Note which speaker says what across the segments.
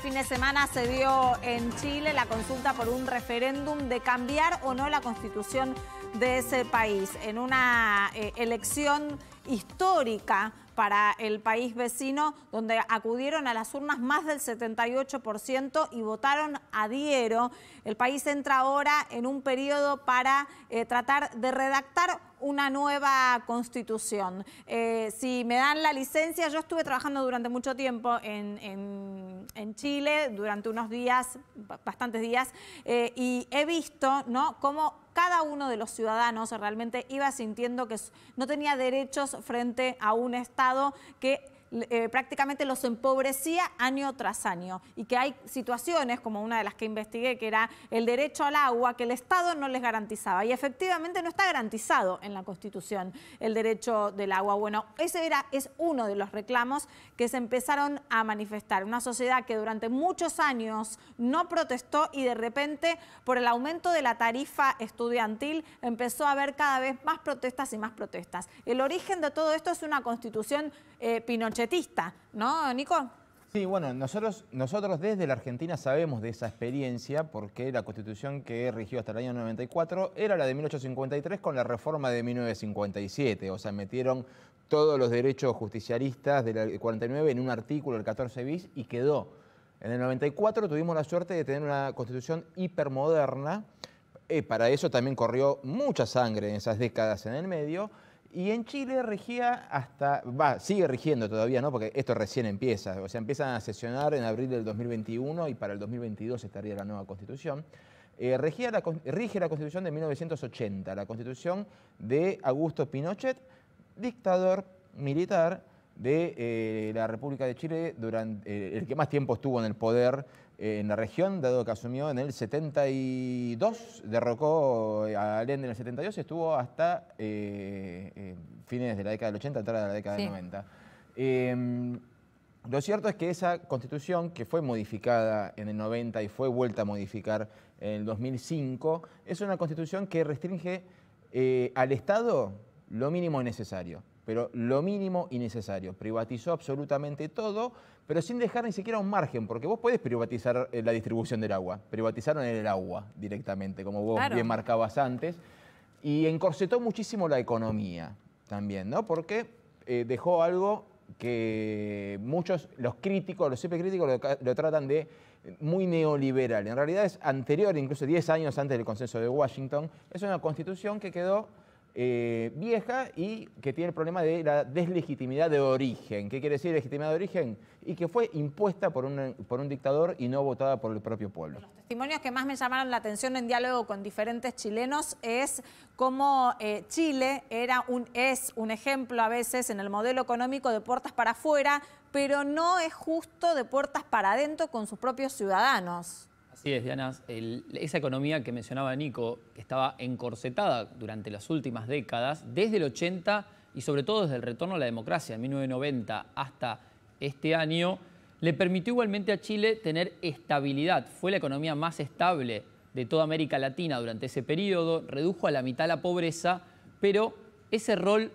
Speaker 1: fin de semana se dio en Chile la consulta por un referéndum de cambiar o no la constitución de ese país, en una elección histórica para el país vecino, donde acudieron a las urnas más del 78% y votaron a diero. El país entra ahora en un periodo para tratar de redactar una nueva constitución. Si me dan la licencia, yo estuve trabajando durante mucho tiempo en Chile, durante unos días, bastantes días, y he visto, ¿no?, cómo cada uno de los ciudadanos realmente iba sintiendo que no tenía derechos frente a un Estado que prácticamente los empobrecía año tras año, y que hay situaciones como una de las que investigué, que era el derecho al agua, que el Estado no les garantizaba, y efectivamente no está garantizado en la Constitución el derecho del agua. Bueno, ese es uno de los reclamos que se empezaron a manifestar. Una sociedad que durante muchos años no protestó y de repente, por el aumento de la tarifa estudiantil, empezó a haber cada vez más protestas y más protestas. El origen de todo esto es una Constitución pinochetista, ¿no, Nico?
Speaker 2: Sí, bueno, nosotros desde la Argentina sabemos de esa experiencia porque la Constitución que rigió hasta el año 94 era la de 1853 con la reforma de 1957, o sea, metieron todos los derechos justiciaristas del 49 en un artículo, el 14 bis, y quedó. En el 94 tuvimos la suerte de tener una Constitución hipermoderna, para eso también corrió mucha sangre en esas décadas en el medio. Y en Chile regía sigue rigiendo todavía, ¿no? Porque esto recién empieza. O sea, empiezan a sesionar en abril del 2021 y para el 2022 estaría la nueva Constitución. Rige la Constitución de 1980, la Constitución de Augusto Pinochet, dictador militar de la República de Chile, durante el que más tiempo estuvo en el poder en la región, dado que asumió en el 72, derrocó a Allende en el 72 y estuvo hasta fines de la década del 80, entrada de la década del 90. Lo cierto es que esa Constitución, que fue modificada en el 90 y fue vuelta a modificar en el 2005, es una Constitución que restringe al Estado lo mínimo necesario. Pero lo mínimo y necesario. Privatizó absolutamente todo, pero sin dejar ni siquiera un margen, porque vos podés privatizar la distribución del agua. Privatizaron el agua directamente, como vos bien marcabas antes, y encorsetó muchísimo la economía también, ¿no? Porque dejó algo que muchos, los críticos, los siempre críticos, lo tratan de muy neoliberal. En realidad es anterior, incluso 10 años antes del Consenso de Washington. Es una constitución que quedó vieja y que tiene el problema de la deslegitimidad de origen. ¿Qué quiere decir legitimidad de origen? Y que fue impuesta por un dictador y no votada por el propio pueblo.
Speaker 1: Los testimonios que más me llamaron la atención en diálogo con diferentes chilenos es cómo Chile es un ejemplo a veces en el modelo económico de puertas para afuera, pero no es justo de puertas para adentro con sus propios ciudadanos.
Speaker 3: Así es, Diana. Esa economía que mencionaba Nico, que estaba encorsetada durante las últimas décadas, desde el 80 y sobre todo desde el retorno a la democracia en 1990 hasta este año, le permitió igualmente a Chile tener estabilidad. Fue la economía más estable de toda América Latina durante ese periodo, redujo a la mitad la pobreza, pero ese rol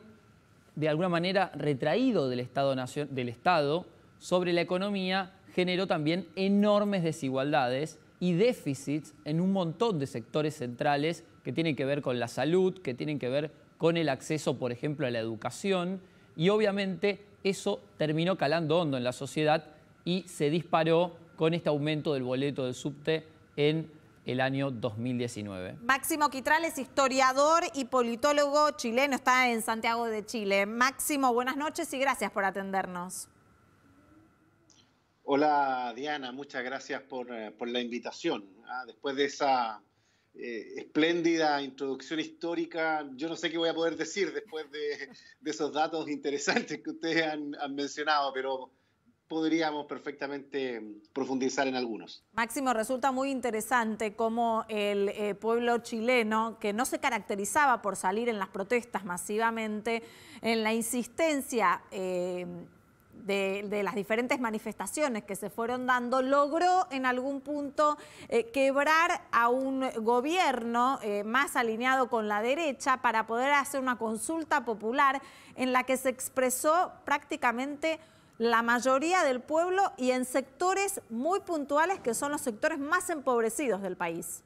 Speaker 3: de alguna manera retraído del Estado sobre la economía generó también enormes desigualdades y déficits en un montón de sectores centrales que tienen que ver con la salud, que tienen que ver con el acceso, por ejemplo, a la educación, y obviamente eso terminó calando hondo en la sociedad y se disparó con este aumento del boleto del subte en el año 2019.
Speaker 1: Máximo Quitral es historiador y politólogo chileno, está en Santiago de Chile. Máximo, buenas noches y gracias por atendernos.
Speaker 4: Hola Diana, muchas gracias por la invitación. Después de esa espléndida introducción histórica, yo no sé qué voy a poder decir después de esos datos interesantes que ustedes han mencionado, pero podríamos perfectamente profundizar en algunos.
Speaker 1: Máximo, resulta muy interesante cómo el pueblo chileno, que no se caracterizaba por salir en las protestas masivamente, en la insistencia de las diferentes manifestaciones que se fueron dando, logró en algún punto quebrar a un gobierno más alineado con la derecha para poder hacer una consulta popular en la que se expresó prácticamente la mayoría del pueblo y en sectores muy puntuales que son los sectores más empobrecidos del país.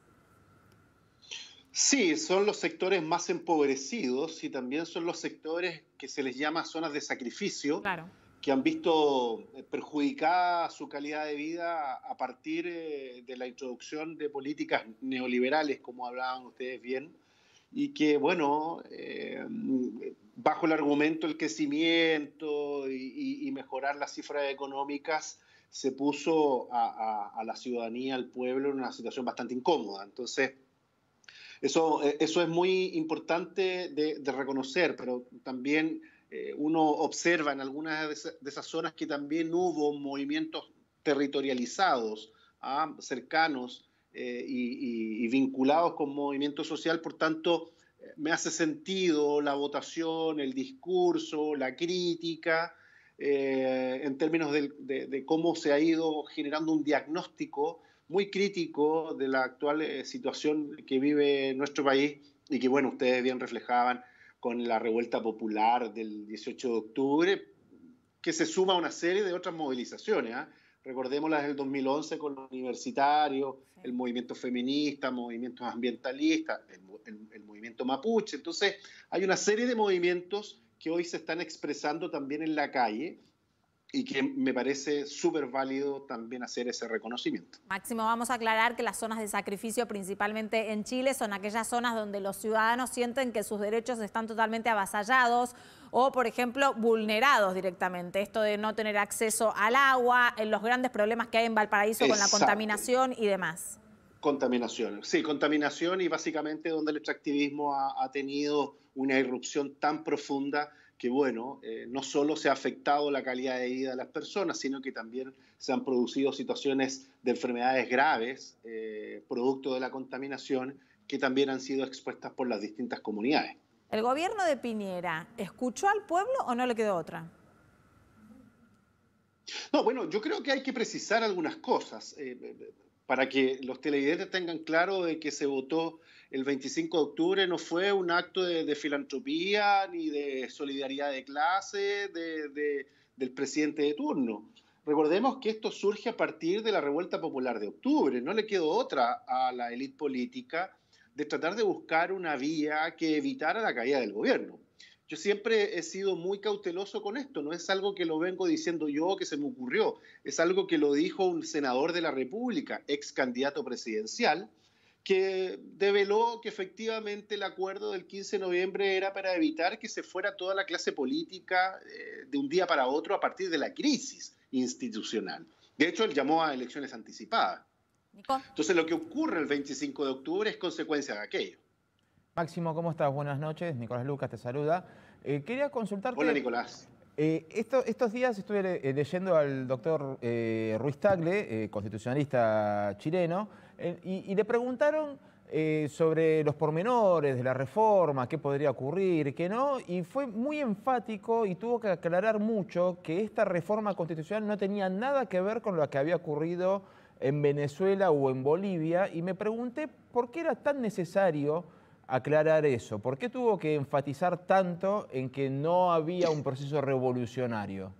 Speaker 4: Sí, son los sectores más empobrecidos y también son los sectores que se les llama zonas de sacrificio,
Speaker 1: Claro.
Speaker 4: que han visto perjudicada su calidad de vida a partir de la introducción de políticas neoliberales, como hablaban ustedes bien, y que, bueno, bajo el argumento del crecimiento y mejorar las cifras económicas, se puso a la ciudadanía, al pueblo, en una situación bastante incómoda. Entonces, eso es muy importante de reconocer, pero también uno observa en algunas de esas zonas que también hubo movimientos territorializados, cercanos y vinculados con movimiento social. Por tanto, me hace sentido la votación, el discurso, la crítica, en términos de cómo se ha ido generando un diagnóstico muy crítico de la actual situación que vive nuestro país y que, bueno, ustedes bien reflejaban con la revuelta popular del 18 de octubre, que se suma a una serie de otras movilizaciones. Recordemos las del 2011 con los universitarios, el movimiento feminista, movimientos ambientalistas, el movimiento mapuche. Entonces, hay una serie de movimientos que hoy se están expresando también en la calle y que me parece súper válido también hacer ese reconocimiento.
Speaker 1: Máximo, vamos a aclarar que las zonas de sacrificio, principalmente en Chile, son aquellas zonas donde los ciudadanos sienten que sus derechos están totalmente avasallados o, por ejemplo, vulnerados directamente. Esto de no tener acceso al agua, los grandes problemas que hay en Valparaíso con la contaminación y demás.
Speaker 4: Contaminación, sí, contaminación y básicamente donde el extractivismo ha tenido una irrupción tan profunda que, bueno, no solo se ha afectado la calidad de vida de las personas, sino que también se han producido situaciones de enfermedades graves, producto de la contaminación, que también han sido expuestas por las distintas comunidades.
Speaker 1: ¿El gobierno de Piñera escuchó al pueblo o no le quedó otra?
Speaker 4: No, bueno, yo creo que hay que precisar algunas cosas para que los televidentes tengan claro de que se votó el 25 de octubre no fue un acto de filantropía ni de solidaridad de clase del presidente de turno. Recordemos que esto surge a partir de la revuelta popular de octubre. No le quedó otra a la élite política de tratar de buscar una vía que evitara la caída del gobierno. Yo siempre he sido muy cauteloso con esto, no es algo que lo vengo diciendo yo, que se me ocurrió, es algo que lo dijo un senador de la República, ex candidato presidencial, que develó que efectivamente el acuerdo del 15 de noviembre era para evitar que se fuera toda la clase política de un día para otro a partir de la crisis institucional. De hecho, él llamó a elecciones anticipadas.
Speaker 1: Nico.
Speaker 4: Entonces, lo que ocurre el 25 de octubre es consecuencia de aquello.
Speaker 2: Máximo, ¿cómo estás? Buenas noches. Nicolás Lucas te saluda. Quería consultarte...
Speaker 4: Hola, Nicolás.
Speaker 2: Estos días estuve leyendo al doctor Ruiz Tagle, constitucionalista chileno, y le preguntaron sobre los pormenores de la reforma, qué podría ocurrir, qué no, y fue muy enfático y tuvo que aclarar mucho que esta reforma constitucional no tenía nada que ver con lo que había ocurrido en Venezuela o en Bolivia, y me pregunté por qué era tan necesario aclarar eso. ¿Por qué tuvo que enfatizar tanto en que no había un proceso revolucionario?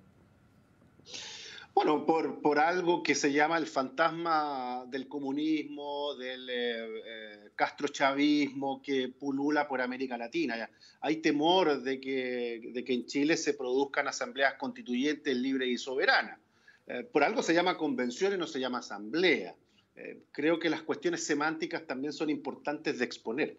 Speaker 4: Bueno, por algo que se llama el fantasma del comunismo, del castrochavismo que pulula por América Latina. Hay temor de que en Chile se produzcan asambleas constituyentes libres y soberanas. Por algo se llama convención y no se llama asamblea. Creo que las cuestiones semánticas también son importantes de exponer.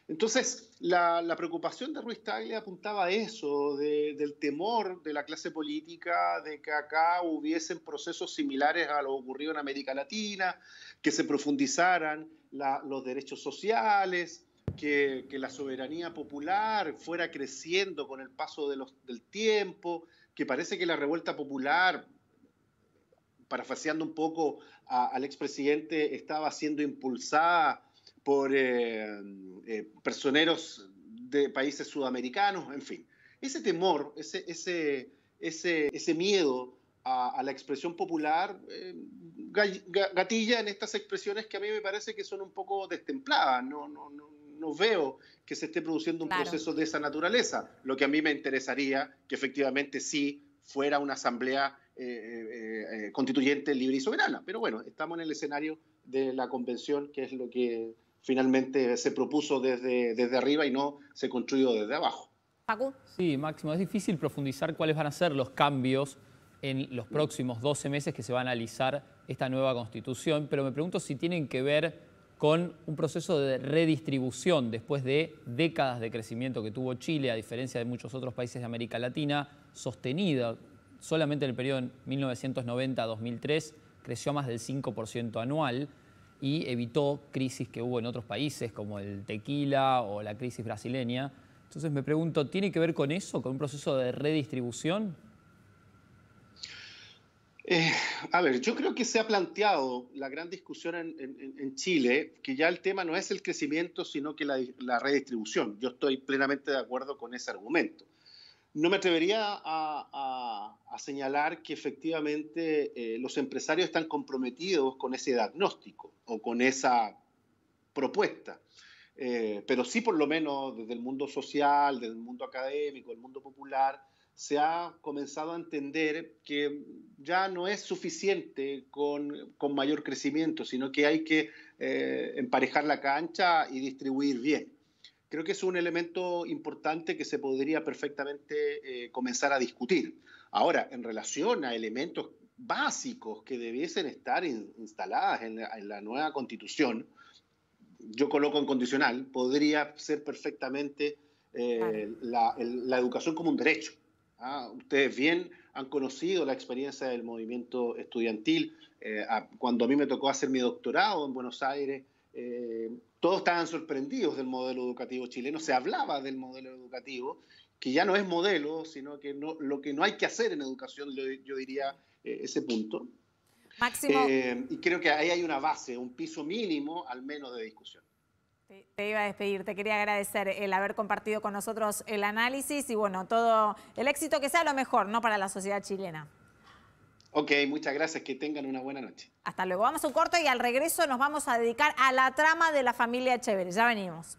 Speaker 4: Entonces, la preocupación de Ruiz Tagle apuntaba a eso, del temor de la clase política de que acá hubiesen procesos similares a lo ocurrido en América Latina, que se profundizaran los derechos sociales, que la soberanía popular fuera creciendo con el paso del tiempo, que parece que la revuelta popular, parafraseando un poco al expresidente, estaba siendo impulsada por personeros de países sudamericanos, en fin. Ese temor, ese miedo a la expresión popular gatilla en estas expresiones que a mí me parece que son un poco destempladas. No veo que se esté produciendo un proceso de esa naturaleza. Lo que a mí me interesaría que efectivamente sí fuera una asamblea constituyente libre y soberana. Pero bueno, estamos en el escenario de la convención, que es lo que finalmente se propuso desde arriba y no se construyó desde abajo.
Speaker 1: Facu.
Speaker 3: Sí, Máximo, es difícil profundizar cuáles van a ser los cambios en los próximos 12 meses que se va a analizar esta nueva constitución, pero me pregunto si tienen que ver con un proceso de redistribución después de décadas de crecimiento que tuvo Chile, a diferencia de muchos otros países de América Latina, sostenida. Solamente en el periodo 1990-2003 creció a más del 5% anual y evitó crisis que hubo en otros países como el tequila o la crisis brasileña. Entonces me pregunto, ¿tiene que ver con eso, con un proceso de redistribución?
Speaker 4: A ver, yo creo que se ha planteado la gran discusión en Chile, que ya el tema no es el crecimiento, sino que la redistribución. Yo estoy plenamente de acuerdo con ese argumento. No me atrevería a señalar que efectivamente los empresarios están comprometidos con ese diagnóstico o con esa propuesta. Pero sí, por lo menos desde el mundo social, desde el mundo académico, el mundo popular, se ha comenzado a entender que ya no es suficiente con mayor crecimiento, sino que hay que emparejar la cancha y distribuir bien. Creo que es un elemento importante que se podría perfectamente comenzar a discutir. Ahora, en relación a elementos básicos que debiesen estar instaladas en la nueva Constitución, yo coloco en condicional, podría ser perfectamente la educación como un derecho. Ustedes bien han conocido la experiencia del movimiento estudiantil. Cuando a mí me tocó hacer mi doctorado en Buenos Aires, todos estaban sorprendidos del modelo educativo chileno. Se hablaba del modelo educativo, que ya no es modelo, sino que lo que no hay que hacer en educación, yo diría ese punto.
Speaker 1: Máximo.
Speaker 4: Y creo que ahí hay una base, un piso mínimo al menos de discusión.
Speaker 1: Te iba a despedir, te quería agradecer el haber compartido con nosotros el análisis y bueno, todo el éxito que sea lo mejor, ¿no? Para la sociedad chilena.
Speaker 4: Ok, muchas gracias, que tengan una buena noche.
Speaker 1: Hasta luego, vamos a un corto y al regreso nos vamos a dedicar a la trama de la familia Echeverri. Ya venimos.